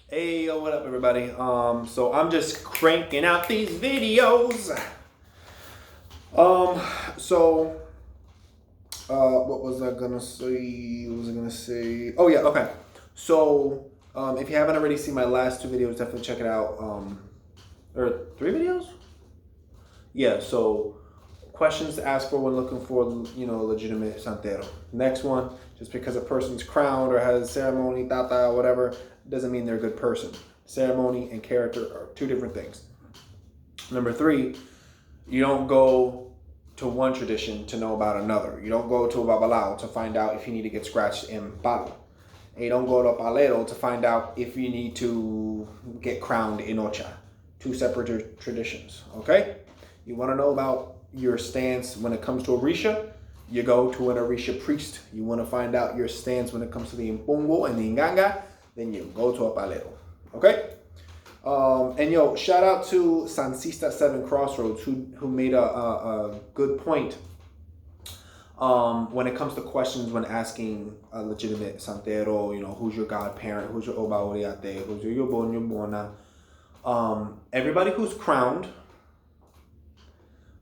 Hey, yo, what up, everybody? So I'm just cranking out these videos. Um, so, what was I gonna say? What was I gonna say? Oh yeah, okay. So, if you haven't already seen my last two videos, definitely check it out. Or three videos? Yeah. So, questions to ask for when looking for, a legitimate santero. Next one, just because a person's crowned or has ceremony, tata, whatever, doesn't mean they're a good person. Ceremony and character are two different things. Number three, you don't go to one tradition to know about another. You don't go to a babalawo to find out if you need to get scratched in palo. And you don't go to a palero to find out if you need to get crowned in ocha. Two separate traditions, okay? You want to know about your stance when it comes to orisha, you go to an orisha priest. You want to find out your stance when it comes to the impungo and the inganga, then you go to a palero, okay? And shout out to Sansista 7 Crossroads who made a good point when it comes to questions when asking a legitimate santero, who's your godparent, who's your Oba Oriate, who's your Yobon, Yobona. Everybody who's crowned,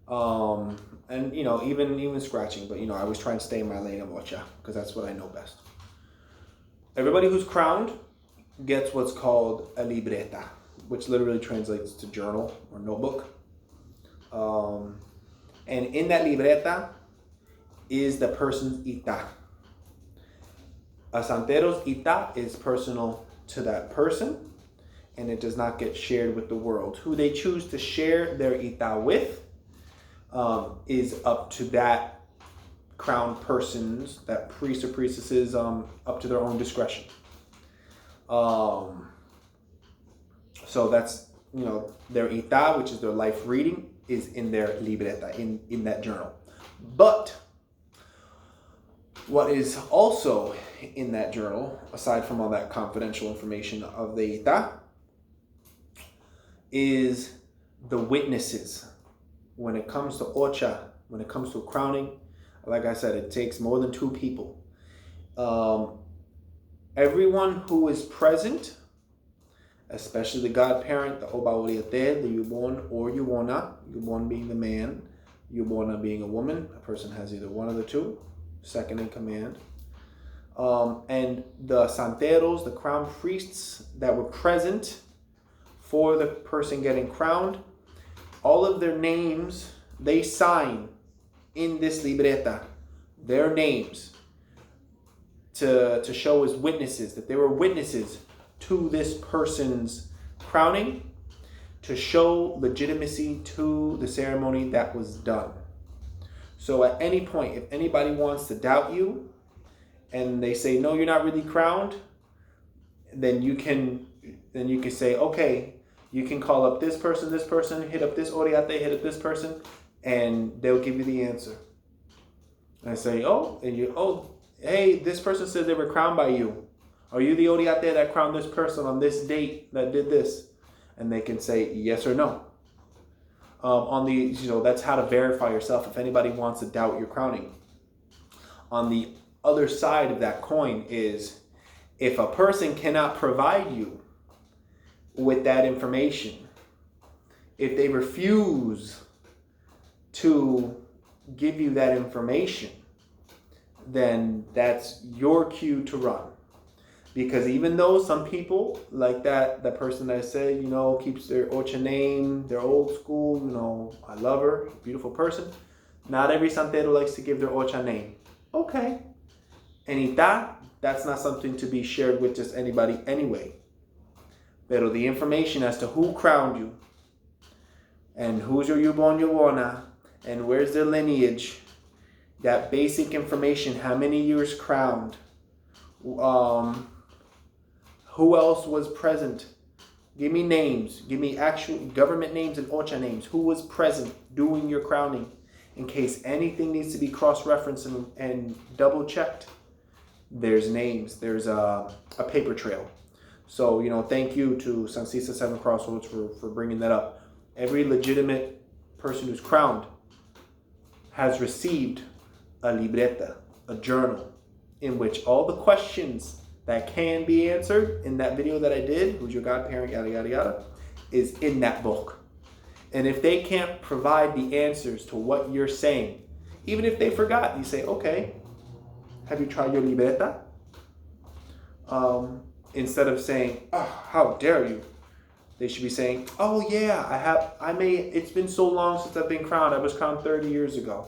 and even scratching, but I always try and stay in my lane of ocha because that's what I know best. Everybody who's crowned gets what's called a libreta, which literally translates to journal or notebook. And in that libreta is the person's ita. A santero's ita is personal to that person, and it does not get shared with the world. Who they choose to share their ita with is up to that crowned person's, that priest or priestesses, up to their own discretion. So that's, their ita, which is their life reading, is in their libreta, in that journal. But what is also in that journal, aside from all that confidential information of the ita, is the witnesses. When it comes to ocha, when it comes to crowning, like I said, it takes more than two people. Everyone who is present, especially the godparent, the Oba Oriate, the Yubon or Yubona, Yubon being the man, Yubona being a woman, a person has either one of the two, second in command. And the santeros, the crown priests that were present for the person getting crowned, all of their names, they sign in this libreta, their names, to show as witnesses, that they were witnesses to this person's crowning, to show legitimacy to the ceremony that was done. So at any point, if anybody wants to doubt you, and they say, no, you're not really crowned, then you can say, okay, you can call up this person, hit up this Oriate, hit up this person, and they'll give you the answer. And I say, hey, this person says they were crowned by you. Are you the Oriate that crowned this person on this date that did this? And they can say yes or no. That's how to verify yourself if anybody wants to doubt your crowning. On the other side of that coin is, if a person cannot provide you with that information, if they refuse to give you that information, then that's your cue to run. Because even though some people, like that person that I said, keeps their ocha name, their old school, I love her, beautiful person, not every santero likes to give their ocha name. Okay. And that's not something to be shared with just anybody anyway. Pero the information as to who crowned you, and who's your Yubon Yubona, and where's their lineage, that basic information, how many years crowned, who else was present, give me names, give me actual government names and ocha names, who was present doing your crowning, in case anything needs to be cross-referenced and double-checked. There's names, there's a paper trail. So, thank you to Sansista 7 Crossroads for bringing that up. Every legitimate person who's crowned has received a libreta, a journal, in which all the questions that can be answered in that video that I did, who's your godparent, yada, yada, yada, is in that book. And if they can't provide the answers to what you're saying, even if they forgot, you say, okay, have you tried your libreta? Instead of saying, oh, how dare you? They should be saying, oh yeah, it's been so long since I've been crowned. I was crowned 30 years ago.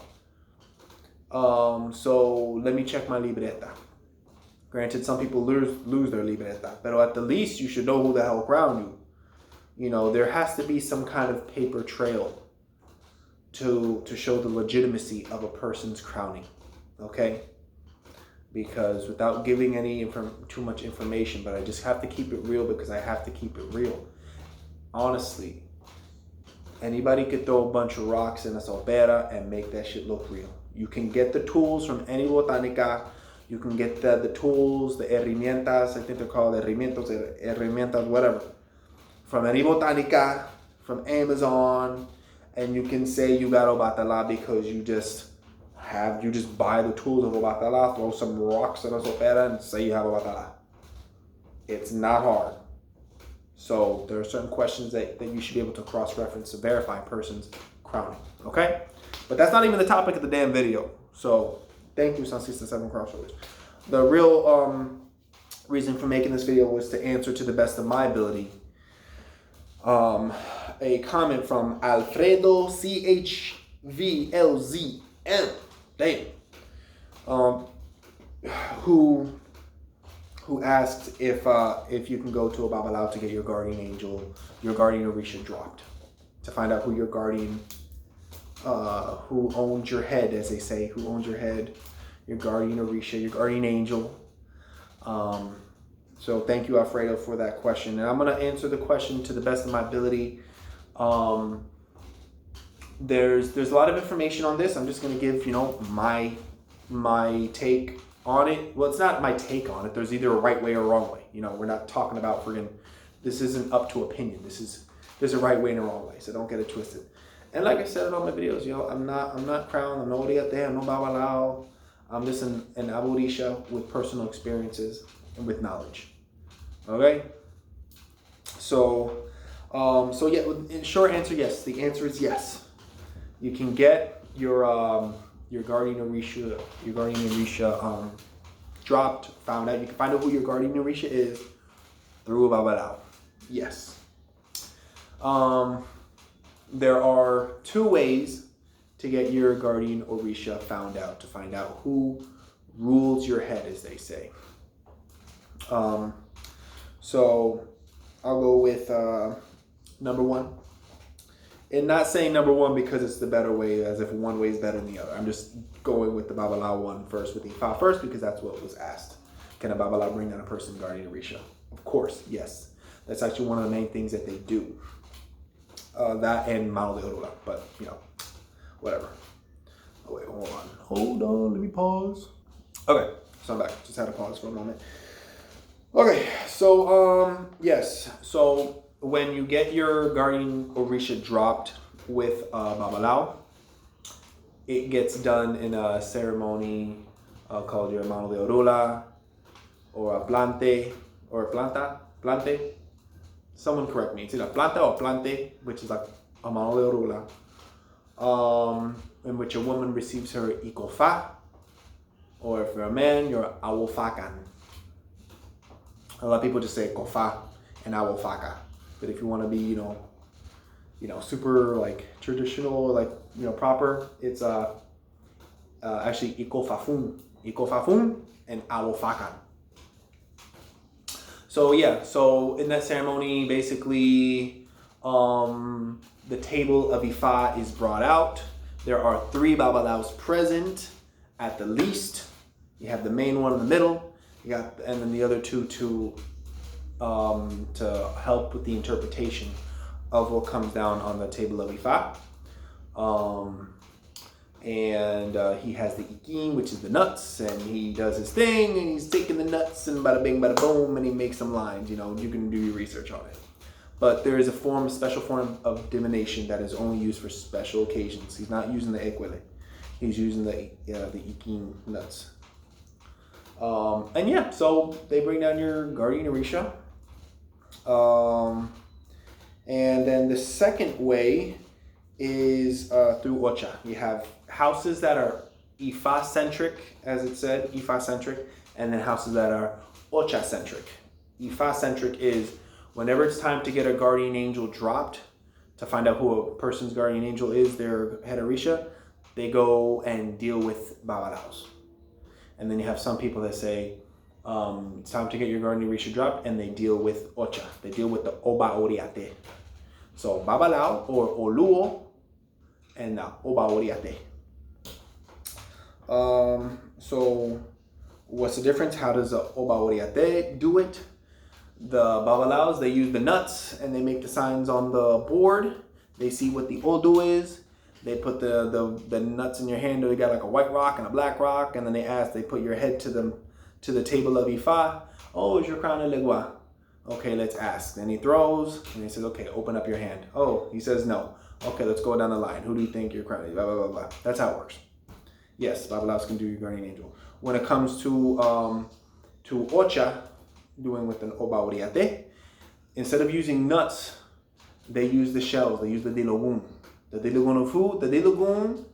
So let me check my libreta. Granted, some people lose their libreta, but at the least you should know who the hell crowned you. You know, there has to be some kind of paper trail to show the legitimacy of a person's crowning, okay? Because without giving too much information, but I just have to keep it real because I have to keep it real. Honestly, anybody could throw a bunch of rocks in a sopera and make that shit look real. You can get the tools from any botanica. You can get the tools, the herramientas, I think they're called herramientas, whatever. From any botanica, from Amazon, and you can say you got Obatala because you just buy the tools of Obatala, throw some rocks in a sopera and say you have Obatala. It's not hard. So there are certain questions that you should be able to cross-reference to verify a person's crowning, okay? But that's not even the topic of the damn video. So thank you, Sun 67 Crossovers. The real reason for making this video was to answer to the best of my ability a comment from Alfredo CHVLZM, who asked if you can go to a Babalawo to get your guardian angel, your guardian orisha dropped, to find out who your guardian, who owns your head, as they say, who owns your head, your guardian orisha, your guardian angel. So thank you, Alfredo, for that question. And I'm going to answer the question to the best of my ability. There's a lot of information on this. I'm just going to give, my take on it. Well, it's not my take on it. There's either a right way or a wrong way. We're not talking about this isn't up to opinion. There's a right way and a wrong way. So don't get it twisted. And like I said in all my videos, I'm not crowned. I'm no Oriate, I'm no Babalawo. I'm just an Oba Oriate with personal experiences and with knowledge. Okay? So yeah, in short answer, yes. The answer is yes. You can get your guardian orisha, dropped, found out. You can find out who your guardian orisha is through a Babalawo. Yes. There are two ways to get your guardian orisha found out, to find out who rules your head, as they say. So I'll go with number one. And not saying number one because it's the better way, as if one way is better than the other. I'm just going with the Babalawo one first, with the Ifa first, because that's what was asked. Can a Babalawo bring down a person's guardian orisha? Of course, yes. That's actually one of the main things that they do. That and Mano de Orula, but whatever. Oh wait, hold on, let me pause. Okay, so I'm back. Just had to pause for a moment. Okay, so yes, so when you get your guardian orisha dropped with Babalawo, it gets done in a ceremony called your Mano de Orula, or a plante, or a plante. Someone correct me. It's either planta or plante, which is like a Mano de Orula, in which a woman receives her ikofa, or if you're a man, you're awofakan. A lot of people just say kofa and awofaka, but if you want to be, super like traditional, like proper, it's actually ikofafun and awofakan. So yeah, so in that ceremony, basically, the table of Ifa is brought out. There are 3 Babalawos present at the least. You have the main one in the middle. And then the other 2 to help with the interpretation of what comes down on the table of Ifa. And he has the ikin, which is the nuts, and he does his thing, and he's taking the nuts, and bada bing, bada boom, and he makes some lines. You can do your research on it. But there is a special form of divination that is only used for special occasions. He's not using the equile. He's using the ikin nuts. And yeah, so they bring down your guardian orisha. And then the second way is through ocha. You have houses that are Ifa centric, as it said, Ifa centric, and then houses that are ocha centric. Ifa centric is whenever it's time to get a guardian angel dropped, to find out who a person's guardian angel is, their head orisha, they go and deal with babalaos. And then you have some people that say, it's time to get your guardian orisha dropped, and they deal with ocha. They deal with the Oba Oriate. So babalao or oluo and Oba Oriate. So what's the difference? How does the Oba Oriate do it? The babalaos, they use the nuts and they make the signs on the board. They see what the odu is. They put the nuts in your hand. They got like a white rock and a black rock, and then they put your head to the table of Ifa. Oh, is your crown a legua? Okay, let's ask. Then he throws and he says, okay, open up your hand. Oh, he says no. Okay, let's go down the line. Who do you think your crown is? Blah, blah, blah, blah. That's how it works. Yes, babalaos can do your guardian angel. When it comes to ocha, doing with an Oba Oriate, instead of using nuts, they use the shells. They use the dilogun. The dilogun of who? The dilogun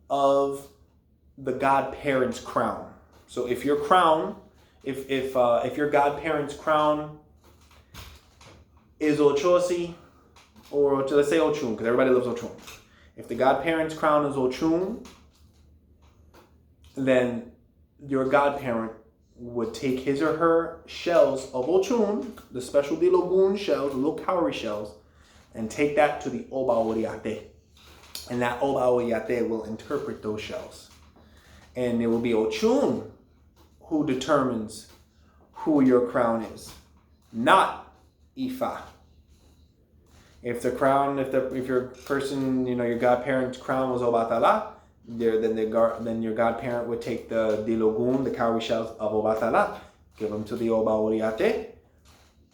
of the godparent's crown. So if your crown, if your godparent's crown is Ochosi, or let's say Ochun, because everybody loves Ochun. If the godparent's crown is Ochun, then your godparent would take his or her shells of Ochun, the special dilogun shells, the little cowrie shells, and take that to the Oba Oriate. And that Oba Oriate will interpret those shells. And it will be Ochun who determines who your crown is, not Ifa. If the crown, if your person, your godparent's crown was Obatala, then your godparent would take the dilogun, the cowrie shells of Obatala, give them to the Oba Oriate,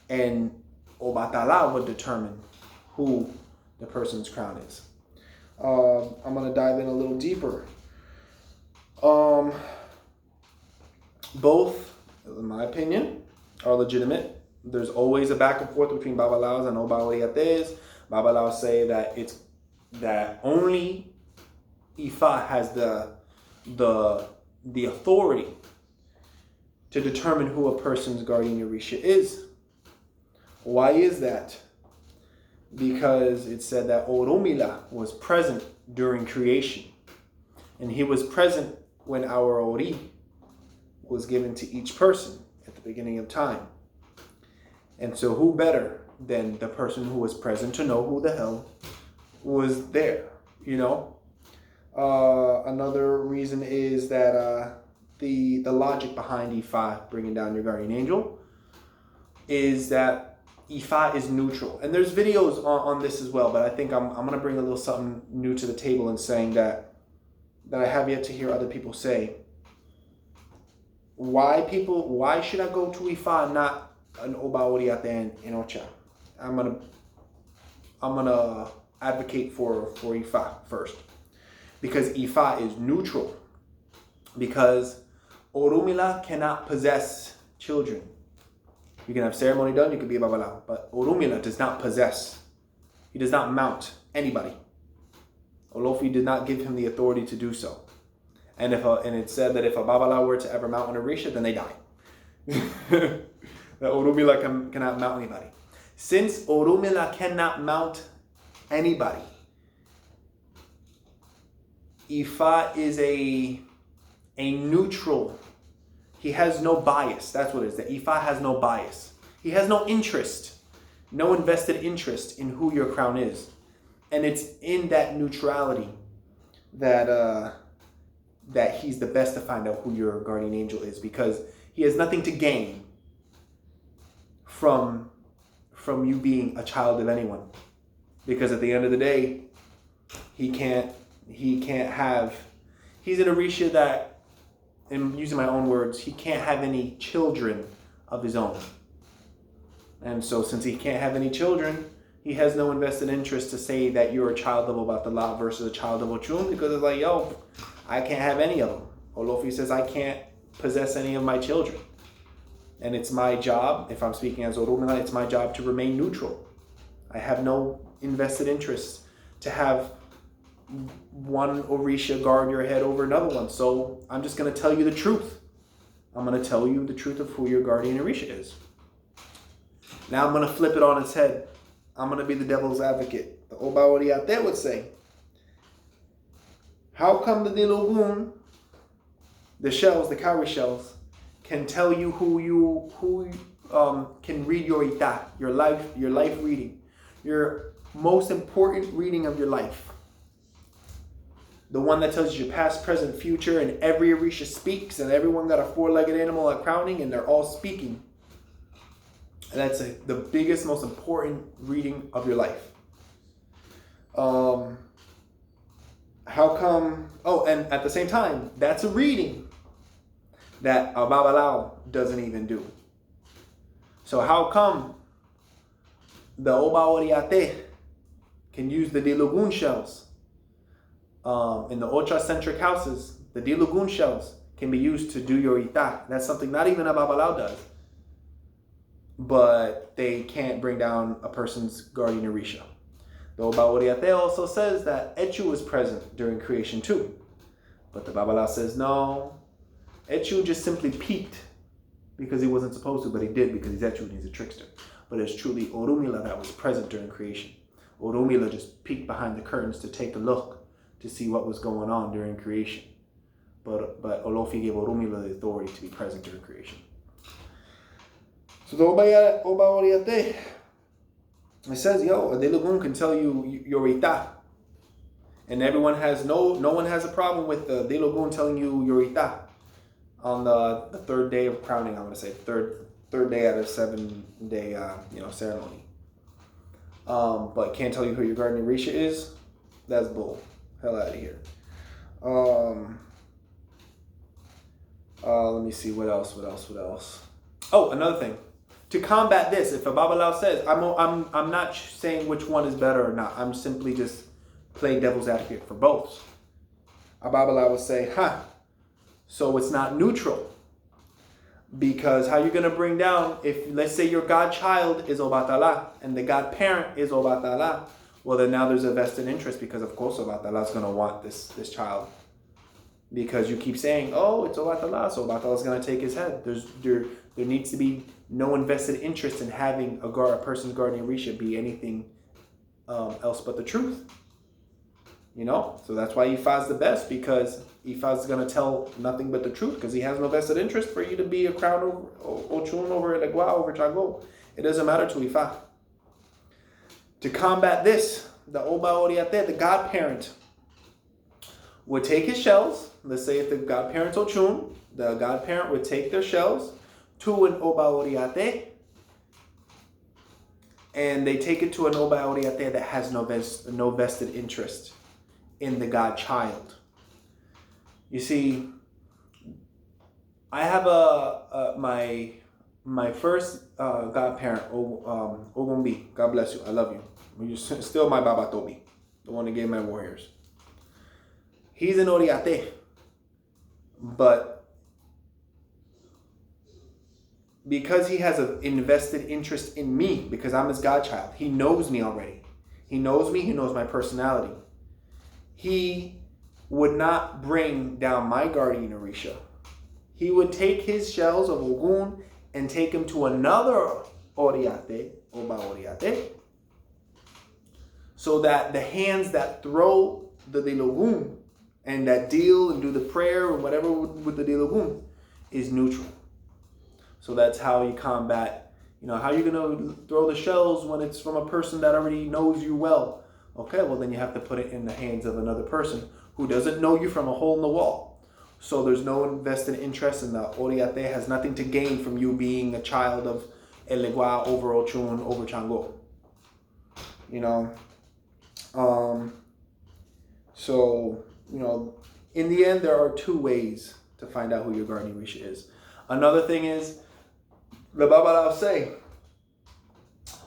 and Obatala would determine who the person's crown is. I'm going to dive in a little deeper. Both, in my opinion, are legitimate. There's always a back and forth between babalaos and Oba Oriates. Babalaos say that only Ifa has the authority to determine who a person's guardian orisha is. Why is that? Because it said that Oromila was present during creation, and he was present when our Ori was given to each person at the beginning of time. And so who better than the person who was present to know who the hell was there, Another reason is that the logic behind Ifa bringing down your guardian angel is that Ifa is neutral. And there's videos on this as well, but I think I'm going to bring a little something new to the table in saying that I have yet to hear other people say. Why should I go to Ifa and not an Oba Oriate and Ocha? I'm gonna advocate for Ifa first. Because Ifa is neutral. Because Oromila cannot possess children. You can have ceremony done, you can be a babalao. But Oromila does not possess. He does not mount anybody. Olofi did not give him the authority to do so. And it said that if a babalao were to ever mount an orisha, then they die. That Oromila cannot mount anybody. Since Oromila cannot mount anybody, Ifa is a neutral. He has no bias. That's what it is. That Ifa has no bias. He has no interest, no invested interest in who your crown is. And it's in that neutrality that he's the best to find out who your guardian angel is, because he has nothing to gain from you being a child of anyone. Because at the end of the day, he's an orisha that, in using my own words, he can't have any children of his own. And so since he can't have any children, he has no invested interest to say that you're a child of versus a child of Ochun, because it's like, yo, I can't have any of them. Olofi says, I can't possess any of my children. And it's my job, if I'm speaking as Orumila, it's my job to remain neutral. I have no invested interest to have one orisha guard your head over another one. So I'm just going to tell you the truth. I'm going to tell you the truth of who your guardian orisha is. Now I'm going to flip it on its head. I'm going to be the devil's advocate. The Oba Oriate would say, how come the Dilogun, the shells, the cowrie shells, can tell you who can read your ita, your life reading, your most important reading of your life? The one that tells you your past, present, future, and every orisha speaks, and everyone got a four-legged animal at crowning, and they're all speaking. And that's the biggest, most important reading of your life. How come? Oh, and at the same time, that's a reading that a Babalawo doesn't even do. So how come the Oba Oriate can use the Dilogun shells? In the Ocha-centric houses, the Dilogun shells can be used to do your ita. That's something not even a Babalawo does. But they can't bring down a person's guardian orisha. The Oba Oriate also says that Echu was present during creation too. But the Babalawo says no. Echu just simply peeked because he wasn't supposed to, but he did because he's Echu and he's a trickster. But it's truly Orumila that was present during creation. Orumila just peeked behind the curtains to take a look to see what was going on during creation. But Olofi gave Orumila the authority to be present during creation. So the Oba Oriate, it says, yo, a Dilogun can tell you your ita. And no one has a problem with the Dilogun telling you your ita on the third day of crowning. I'm going to say third day out of 7-day ceremony. But can't tell you who your guardian orisha is. That's bull. Hell out of here. Let me see what else. Oh, another thing. To combat this, if a Babalawo says, I'm not saying which one is better or not. I'm simply just playing devil's advocate for both. A Babalawo would say, so it's not neutral. Because how you going to bring down, if let's say your godchild is Obatala and the godparent is Obatala, well then now there's a vested interest because of course Obatala is going to want this child. Because you keep saying, oh, it's Obatala, so Obatala is going to take his head. There needs to be no invested interest in having a person's guardian orisha be anything else but the truth. So that's why Ifa is the best, because Ifa is going to tell nothing but the truth, because he has no vested interest for you to be a crown Ochun over Legua, over Chango. It doesn't matter to Ifa. To combat this, the Oba Oriate, the godparent, would take his shells. Let's say if the godparent's Ochun, the godparent would take their shells to an Oba Oriate, and they take it to an Oba Oriate that has no vested interest in the godchild. You see, I have my first godparent, Ogumbi. God bless you. I love you. You're still my Baba Tobi, the one that gave my warriors. He's an Oriate, but because he has an invested interest in me, because I'm his godchild, he knows me already. He knows me. He knows my personality. He would not bring down my guardian orisha. He would take his shells of Ogun and take him to another Oriate, Oba Oriate, so that the hands that throw the Dilogun and that deal and do the prayer or whatever with the Dilogun is neutral. So that's how you combat, how are you going to throw the shells when it's from a person that already knows you well? Okay, well then you have to put it in the hands of another person who doesn't know you from a hole in the wall. So there's no invested interest, and the Oriate has nothing to gain from you being a child of Elegua over Ochun over Chango. So, in the end, there are two ways to find out who your guardian orisha is. Another thing is, the Babalawo say,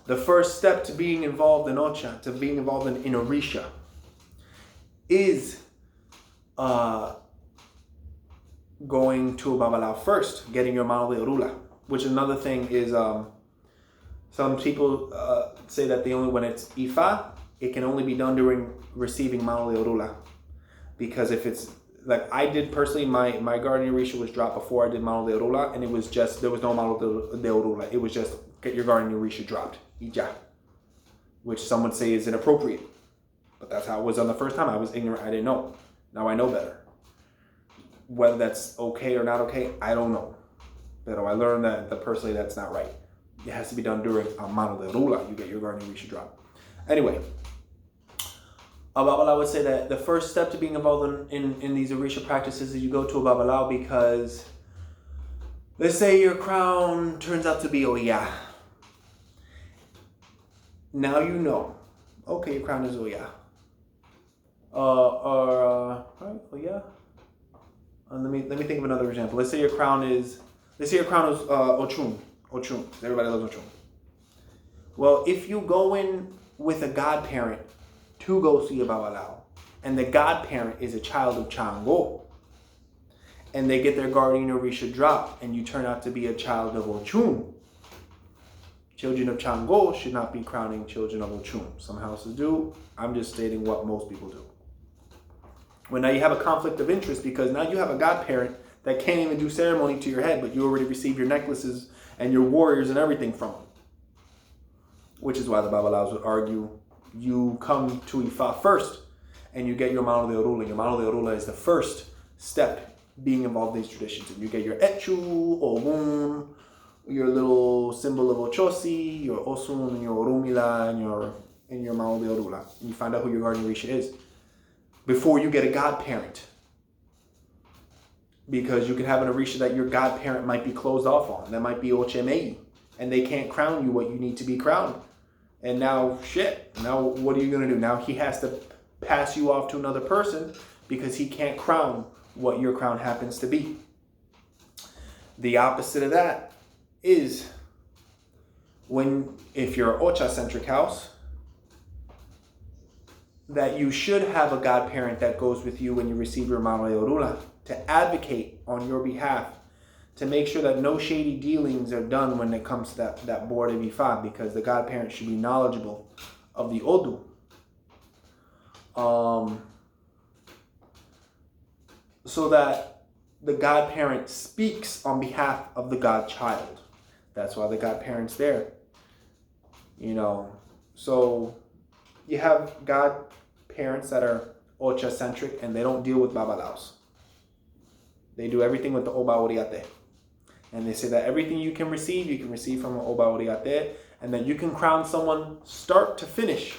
the first step to being involved in Ocha, to being involved in orisha, is going to a Babalawo first, getting your mano de orula. Which another thing is, some people say that when it's Ifa, it can only be done during receiving mano de orula. Because if it's, like I did personally, my guardian orisha was dropped before I did mano de orula, and it was just, there was no mano de orula. It was just, get your guardian orisha dropped. Ija. Which some would say is inappropriate. But that's how it was on the first time. I was ignorant. I didn't know. Now I know better. Whether that's okay or not okay, I don't know. But I learned that personally that's not right. It has to be done during a mano de orula. You get your guardian orisha drop. Anyway, a Babalawo would say that the first step to being involved in these orisha practices is you go to a Babalawo because, let's say your crown turns out to be Oya. Now you know. Okay, your crown is Oya. Right, Oya. Let me think of another example. Let's say your crown is Ochun. Ochun. Everybody loves Ochun. Well, if you go in with a godparent to go see a Babalawo, and the godparent is a child of Chango, and they get their guardian orisha drop, and you turn out to be a child of Ochun, children of Chango should not be crowning children of Ochun. Some houses do. I'm just stating what most people do. Well, now you have a conflict of interest because now you have a godparent that can't even do ceremony to your head, but you already received your necklaces and your warriors and everything from them. Which is why the Babalawos would argue you come to Ifa first and you get your mano de orula. Your mano de orula is the first step being involved in these traditions. And you get your echu, ogun, your little symbol of Ochosi, your Osun, and your Orumila, and your mano de orula. And you find out who your guardian orisha is before you get a godparent. Because you can have an orisha that your godparent might be closed off on. That might be Ochemei. And they can't crown you what you need to be crowned. And now, now what are you going to do? Now he has to pass you off to another person because he can't crown what your crown happens to be. The opposite of that is if you're an Ocha-centric house, that you should have a godparent that goes with you when you receive your mano de orula to advocate on your behalf, to make sure that no shady dealings are done when it comes to that board of Ifa, because the godparent should be knowledgeable of the Odu. So that the godparent speaks on behalf of the godchild. That's why the godparent's there. So you have godparents that are Ocha-centric and they don't deal with Babalawos. They do everything with the Oba Oriate. And they say that everything you can receive from an Oba Oriate, and that you can crown someone start to finish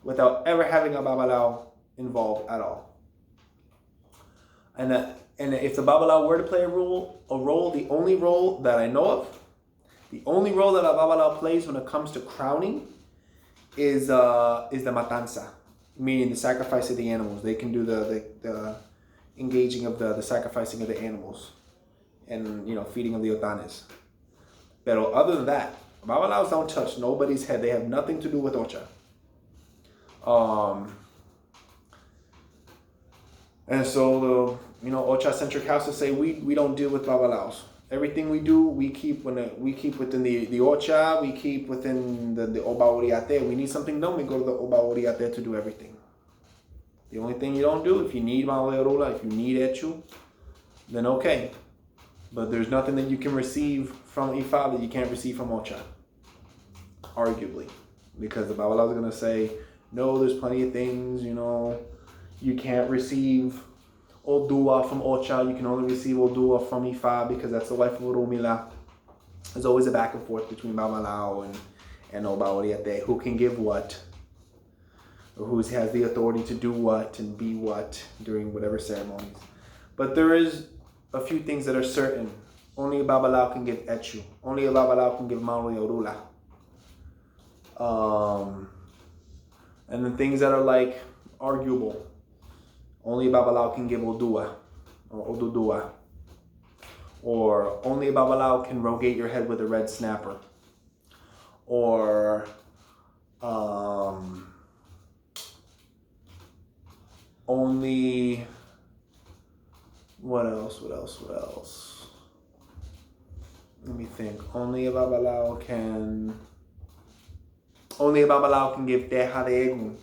without ever having a Babalawo involved at all. And if the Babalawo were to play a role, the only role that I know of, the only role that a Babalawo plays when it comes to crowning is the matanza, meaning the sacrifice of the animals. They can do the engaging of the sacrificing of the animals and feeding of the otanes. But other than that, Babalawos don't touch nobody's head. They have nothing to do with Ocha. And so the Ocha-centric houses say we don't deal with Babalawos. Everything we do, we keep within the Ocha, we keep within the Oba Oriate. We need something done, we go to the Oba Oriate to do everything. The only thing you don't do, if you need mano de orula, if you need echu, then okay. But there's nothing that you can receive from Ifa that you can't receive from Ocha. Arguably. Because the Babalawo is going to say, no, there's plenty of things, you can't receive Odua from Ocha, you can only receive Odua from Ifa because that's the wife of Orumila. There's always a back and forth between Babalawo and Oba Oriate, who can give what, or who has the authority to do what and be what during whatever ceremonies. But there is a few things that are certain. Only a Babalawo can give echu. Only a Babalawo can give mano de orula. And the things that are like arguable. Only a Babalawo can give Odua or Odudua. Or only a Babalawo can rogate your head with a red snapper. Or only What else? Let me think. Only a Babalawo can give teja de egun.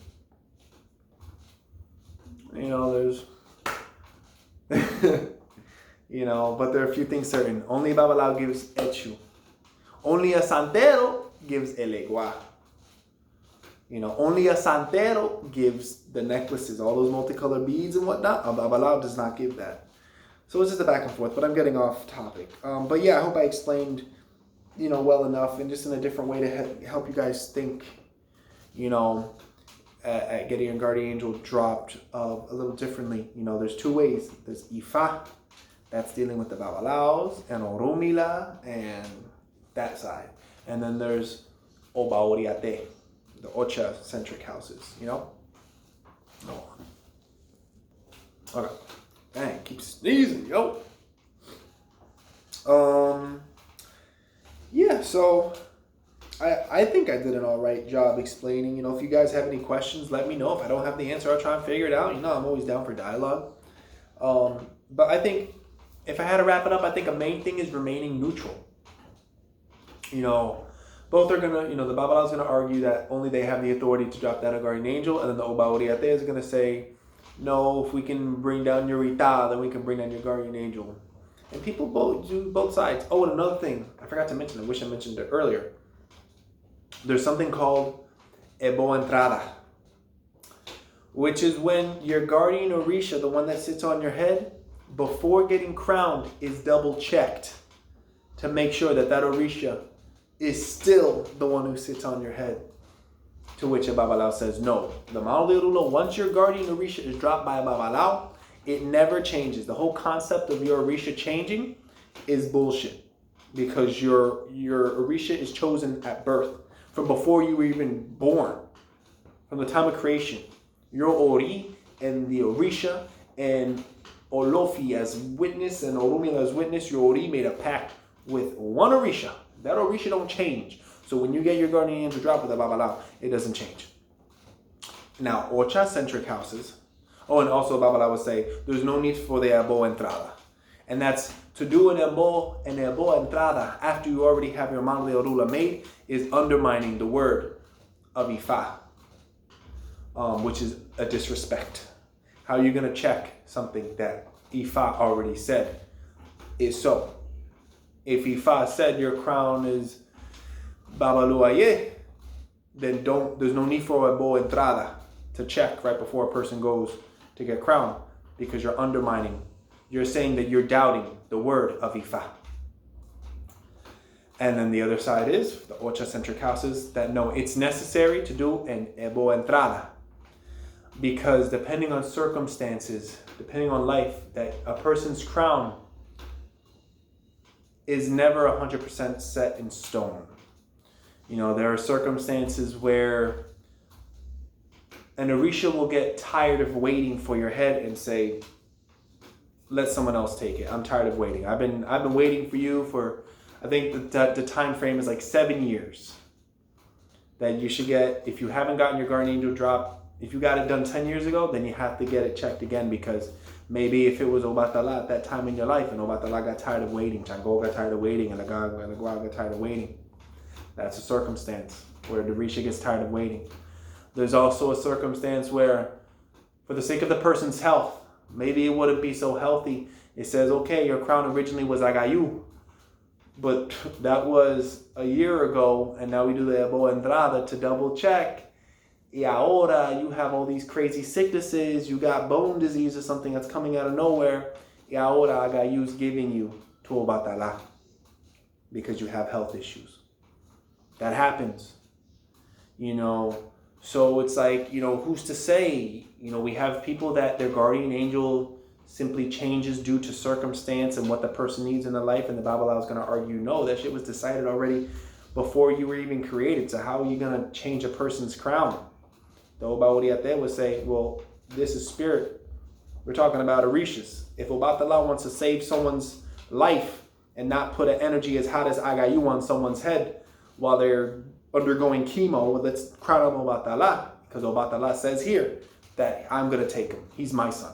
There's but there are a few things certain. Only Babalawo gives echu. Only a santero gives elegua. Only a santero gives the necklaces, all those multicolored beads and whatnot. A Babalawo does not give that. So it's just a back and forth, but I'm getting off topic. But yeah, I hope I explained, well enough and just in a different way to help you guys think, at getting your guardian angel dropped a little differently. There's two ways. There's Ifa, that's dealing with the Babalawos, and Orumila, and that side. And then there's Oba Oriate, the Ocha-centric houses, No. Okay. Dang, keep sneezing, yo. Yeah, so I think I did an all right job explaining. If you guys have any questions, let me know. If I don't have the answer, I'll try and figure it out. I'm always down for dialogue. But I think if I had to wrap it up, I think a main thing is remaining neutral. Both are gonna, the Babalawo is gonna argue that only they have the authority to drop down a guardian angel, and then the Oba Oriate is gonna say, no, if we can bring down your Rita, then we can bring down your guardian angel. And people do both sides. Oh, and another thing, I forgot to mention, I wish I mentioned it earlier. There's something called Ebo Entrada, which is when your guardian orisha, the one that sits on your head, before getting crowned, is double checked to make sure that orisha is still the one who sits on your head. To which a Babalawo says, no. The Maoli Rulo, once your guardian orisha is dropped by a Babalawo, it never changes. The whole concept of your orisha changing is bullshit. Because your orisha is chosen at birth. From before you were even born. From the time of creation. Your ori and the orisha and Olofi as witness and Orumila as witness, your ori made a pact with one orisha. That orisha don't change. So when you get your guardian angel drop with a Babalawo, it doesn't change. Now, Ocha-centric houses. Oh, and also Babalawo would say, there's no need for the Ebo Entrada. And that's to do an Ebo Entrada after you already have your Manli Orula made is undermining the word of Ifa, which is a disrespect. How are you going to check something that Ifa already said is so? If Ifa said your crown is Babalawo, then there's no need for a Ebo Entrada to check right before a person goes to get crowned, because you're undermining, you're saying that you're doubting the word of Ifa. And then the other side is the Ocha-centric houses that know it's necessary to do an Ebo Entrada, because depending on circumstances, depending on life, that a person's crown is never 100% set in stone. There are circumstances where an orisha will get tired of waiting for your head and say, let someone else take it. I'm tired of waiting. I've been waiting for you for, I think the time frame is like 7 years. That you should get, if you haven't gotten your guardian angel drop, if you got it done 10 years ago, then you have to get it checked again, because maybe if it was Obatala at that time in your life and Obatala got tired of waiting, Chango got tired of waiting, and Lagwa got tired of waiting. That's a circumstance where the Risha gets tired of waiting. There's also a circumstance where, for the sake of the person's health, maybe it wouldn't be so healthy. It says, okay, your crown originally was Agayu, but that was a year ago, and now we do the Ebo Entrada to double check. Y ahora you have all these crazy sicknesses, you got bone disease or something that's coming out of nowhere. Y ahora Agayu's giving you to Obatala because you have health issues. That happens. So it's like, who's to say? We have people that their guardian angel simply changes due to circumstance and what the person needs in their life, and the Babalawo is going to argue, no, that shit was decided already before you were even created. So how are you going to change a person's crown? The Oba Oriate would say, well, this is spirit. We're talking about orishas. If Obatala wants to save someone's life and not put an energy as hot as Agayu on someone's head while they're undergoing chemo, well, let's crown him Obatala, because Obatala says here that I'm going to take him. He's my son.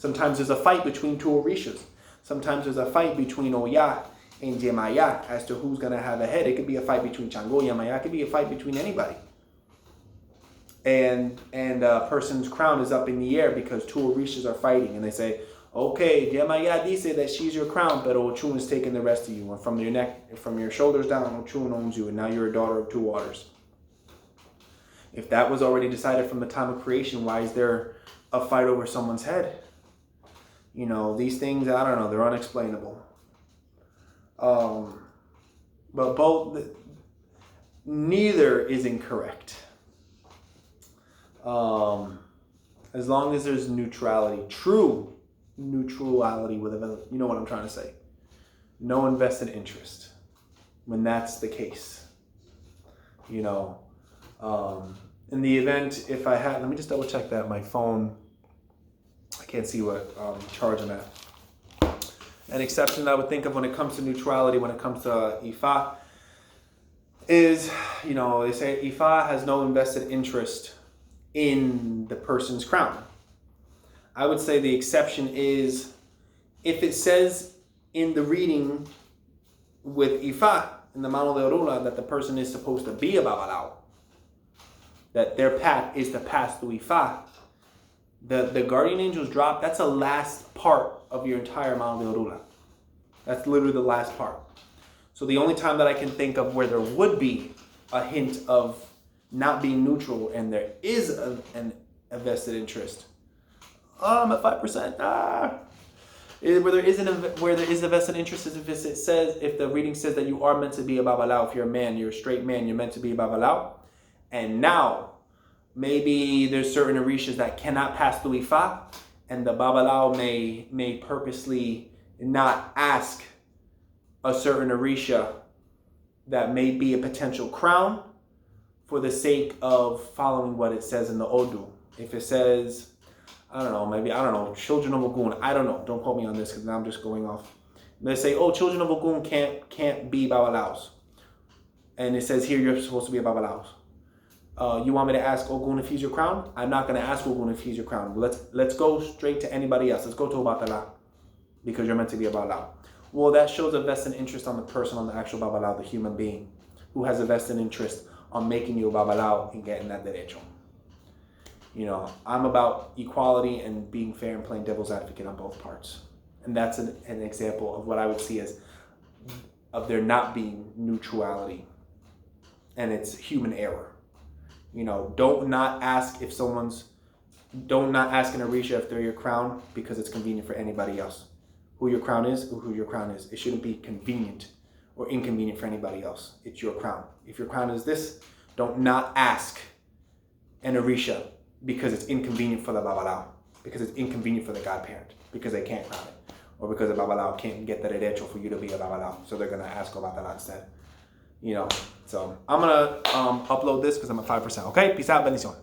Sometimes there's a fight between two orishas. Sometimes there's a fight between Oya and Yemaya as to who's going to have a head. It could be a fight between Chango and Yemaya. It could be a fight between anybody. And a person's crown is up in the air because two orishas are fighting. And they say, okay, Yemaya dice that she's your crown, but Ochun is taking the rest of you. And from your neck, from your shoulders down, Ochun owns you. And now you're a daughter of two waters. If that was already decided from the time of creation, why is there a fight over someone's head? You know, these things, I don't know, they're unexplainable. But neither is incorrect. As long as there's neutrality, true neutrality with a, you know what I'm trying to say. No invested interest when that's the case. You know, in the event, if I had, let me just double check that my phone, I can't see what charge I'm at. An exception that I would think of when it comes to neutrality, when it comes to Ifa, is, you know, they say Ifa has no invested interest in the person's crown. I would say the exception is if it says in the reading with Ifa, in the Mano de Orula, that the person is supposed to be a Babalawo, that their path is to pass through Ifa, the guardian angels drop, that's a last part of your entire Mano de Orula. That's literally the last part. So the only time that I can think of where there would be a hint of not being neutral and there is a vested interest, I'm at 5%. Where there is a vested interest is if the reading says that you are meant to be a Babalawo. If you're a man, you're a straight man, you're meant to be a Babalawo. And now, maybe there's certain orishas that cannot pass through Ifa, and the Babalawo may purposely not ask a certain orisha that may be a potential crown for the sake of following what it says in the Odu. If it says, children of Ogun, I don't know, don't quote me on this because now I'm just going off. They say, oh, children of Ogun can't be Babalawos. And it says here you're supposed to be a Babalawos. You want me to ask Ogun if he's your crown? I'm not going to ask Ogun if he's your crown. Let's go straight to anybody else. Let's go to Obatala, because you're meant to be a Babalawo. Well, that shows a vested interest on the person, on the actual Babalawo, the human being, who has a vested interest on making you a Babalawo and getting that derecho. You know, I'm about equality and being fair and playing devil's advocate on both parts. And that's an example of what I would see as of there not being neutrality. And it's human error. You know, don't not ask an orisha if they're your crown because it's convenient for anybody else. Who your crown is. It shouldn't be convenient or inconvenient for anybody else. It's your crown. If your crown is this, don't not ask an orisha because it's inconvenient for the Babalawo, because it's inconvenient for the godparent, because they can't crown it, or because the Babalawo can't get the derecho for you to be a Babalawo, so they're going to ask about that instead. You know, so I'm going to upload this because I'm at 5%. Okay, peace out, bendición.